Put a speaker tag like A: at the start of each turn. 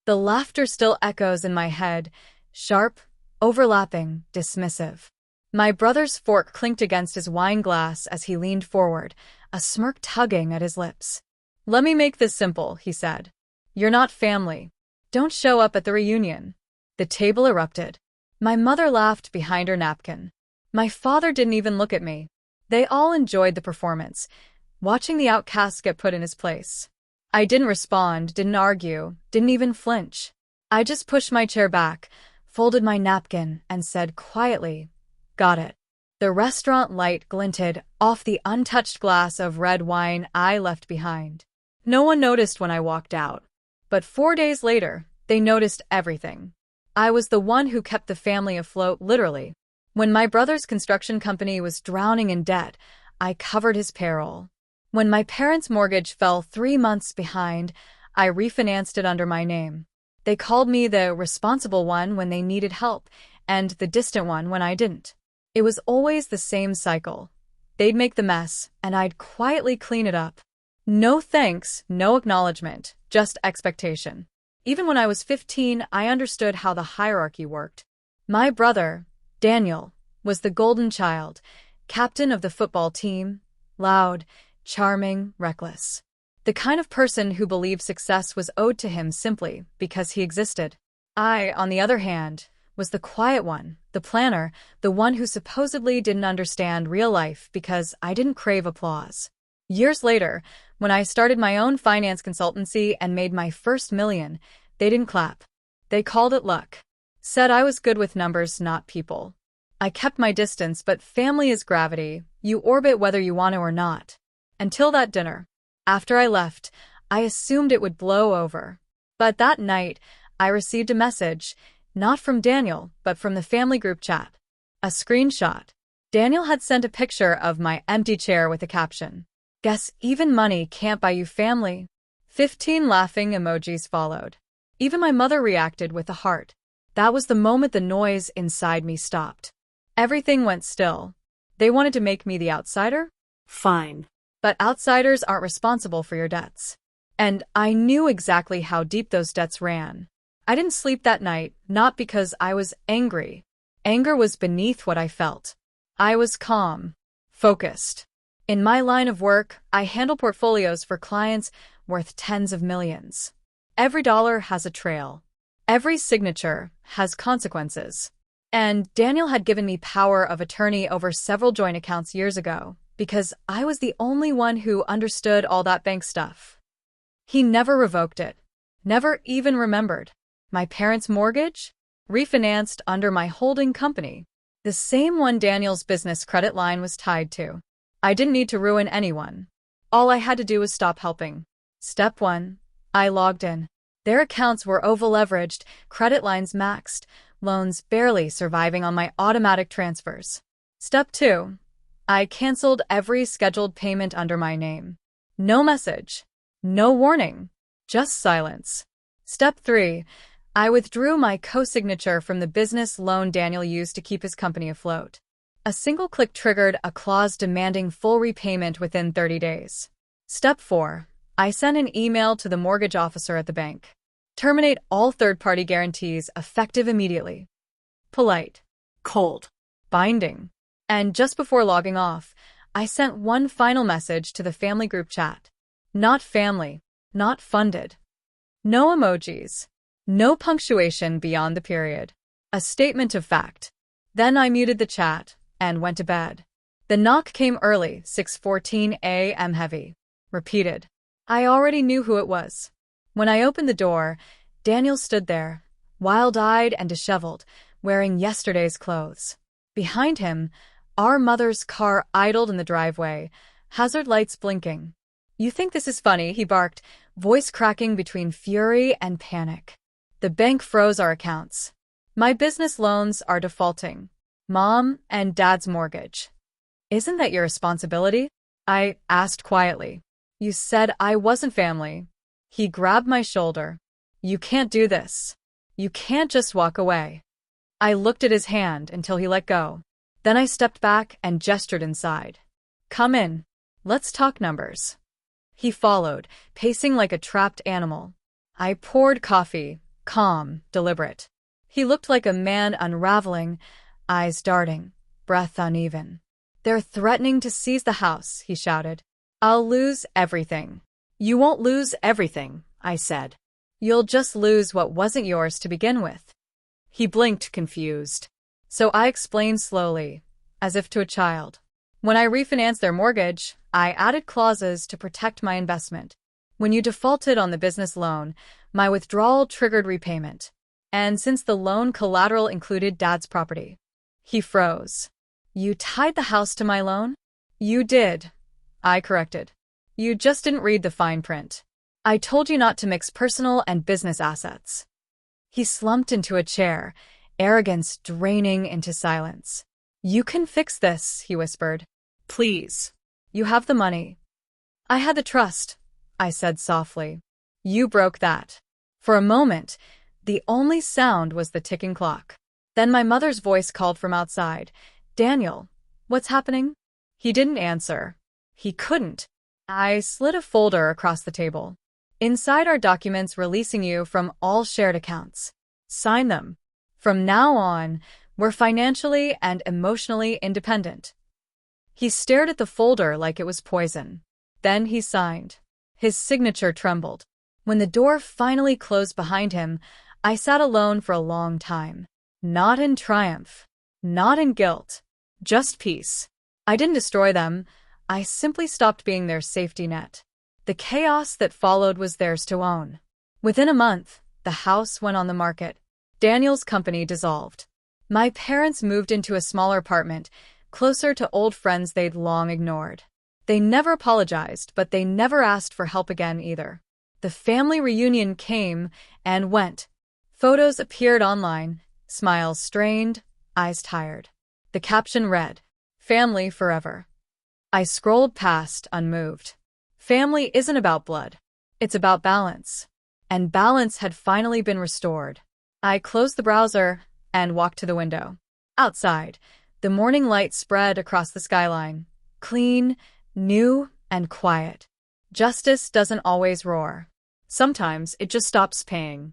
A: The laughter still echoes in my head, sharp, overlapping, dismissive. My brother's fork clinked against his wine glass as he leaned forward, a smirk tugging at his lips. "Let me make this simple," he said. "You're not family. Don't show up at the reunion." The table erupted. My mother laughed behind her napkin. My father didn't even look at me. They all enjoyed the performance, watching the outcast get put in his place. I didn't respond, didn't argue, didn't even flinch. I just pushed my chair back, folded my napkin, and said quietly, "Got it." The restaurant light glinted off the untouched glass of red wine I left behind. No one noticed when I walked out. But 4 days later, they noticed everything. I was the one who kept the family afloat, literally. When my brother's construction company was drowning in debt, I covered his payroll. When my parents' mortgage fell 3 months behind, I refinanced it under my name. They called me the responsible one when they needed help, and the distant one when I didn't. It was always the same cycle. They'd make the mess, and I'd quietly clean it up. No thanks, no acknowledgement, just expectation. Even when I was 15, I understood how the hierarchy worked. My brother, Daniel, was the golden child, captain of the football team, loud, charming, reckless. The kind of person who believed success was owed to him simply because he existed. I, on the other hand, was the quiet one, the planner, the one who supposedly didn't understand real life because I didn't crave applause. Years later, when I started my own finance consultancy and made my first million, they didn't clap. They called it luck. Said I was good with numbers, not people. I kept my distance, but family is gravity. You orbit whether you want to or not. Until that dinner. After I left, I assumed it would blow over. But that night, I received a message, not from Daniel, but from the family group chat. A screenshot. Daniel had sent a picture of my empty chair with a caption, "Guess even money can't buy you family." 15 laughing emojis followed. Even my mother reacted with a heart. That was the moment the noise inside me stopped. Everything went still. They wanted to make me the outsider? Fine. But outsiders aren't responsible for your debts. And I knew exactly how deep those debts ran. I didn't sleep that night, not because I was angry. Anger was beneath what I felt. I was calm, focused. In my line of work, I handle portfolios for clients worth tens of millions. Every dollar has a trail. Every signature has consequences. And Daniel had given me power of attorney over several joint accounts years ago, because I was the only one who understood all that bank stuff. He never revoked it. Never even remembered. My parents' mortgage? Refinanced under my holding company. The same one Daniel's business credit line was tied to. I didn't need to ruin anyone. All I had to do was stop helping. Step 1. I logged in. Their accounts were over-leveraged, credit lines maxed, loans barely surviving on my automatic transfers. Step 2. I canceled every scheduled payment under my name. No message. No warning. Just silence. Step 3. I withdrew my co-signature from the business loan Daniel used to keep his company afloat. A single click triggered a clause demanding full repayment within 30 days. Step 4. I sent an email to the mortgage officer at the bank. Terminate all third-party guarantees effective immediately. Polite. Cold. Binding. And just before logging off, I sent one final message to the family group chat. Not family. Not funded. No emojis. No punctuation beyond the period. A statement of fact. Then I muted the chat and went to bed. The knock came early, 6:14 a.m. heavy. Repeated. I already knew who it was. When I opened the door, Daniel stood there, wild-eyed and disheveled, wearing yesterday's clothes. Behind him, our mother's car idled in the driveway, hazard lights blinking. "You think this is funny?" he barked, voice cracking between fury and panic. The bank froze our accounts. My business loans are defaulting. Mom and Dad's mortgage. "Isn't that your responsibility?" I asked quietly. "You said I wasn't family." He grabbed my shoulder. "You can't do this. You can't just walk away." I looked at his hand until he let go. Then I stepped back and gestured inside. "Come in. Let's talk numbers." He followed, pacing like a trapped animal. I poured coffee, calm, deliberate. He looked like a man unraveling, eyes darting, breath uneven. "They're threatening to seize the house," he shouted. "I'll lose everything." "You won't lose everything," I said. "You'll just lose what wasn't yours to begin with." He blinked, confused. So I explained slowly, as if to a child. When I refinanced their mortgage, I added clauses to protect my investment. When you defaulted on the business loan, my withdrawal triggered repayment. And since the loan collateral included Dad's property. He froze. "You tied the house to my loan?" "You did," I corrected. "You just didn't read the fine print. I told you not to mix personal and business assets." He slumped into a chair, arrogance draining into silence. "You can fix this," he whispered. "Please. You have the money." "I had the trust," I said softly. "You broke that." For a moment, the only sound was the ticking clock. Then my mother's voice called from outside. "Daniel, what's happening?" He didn't answer. He couldn't. I slid a folder across the table. "Inside are documents releasing you from all shared accounts. Sign them. From now on, we're financially and emotionally independent." He stared at the folder like it was poison. Then he signed. His signature trembled. When the door finally closed behind him, I sat alone for a long time. Not in triumph. Not in guilt. Just peace. I didn't destroy them. I simply stopped being their safety net. The chaos that followed was theirs to own. Within a month, the house went on the market. Daniel's company dissolved. My parents moved into a smaller apartment, closer to old friends they'd long ignored. They never apologized, but they never asked for help again either. The family reunion came and went. Photos appeared online, smiles strained, eyes tired. The caption read, "Family forever." I scrolled past, unmoved. Family isn't about blood. It's about balance. And balance had finally been restored. I closed the browser and walked to the window. Outside, the morning light spread across the skyline. Clean, new, and quiet. Justice doesn't always roar. Sometimes it just stops paying.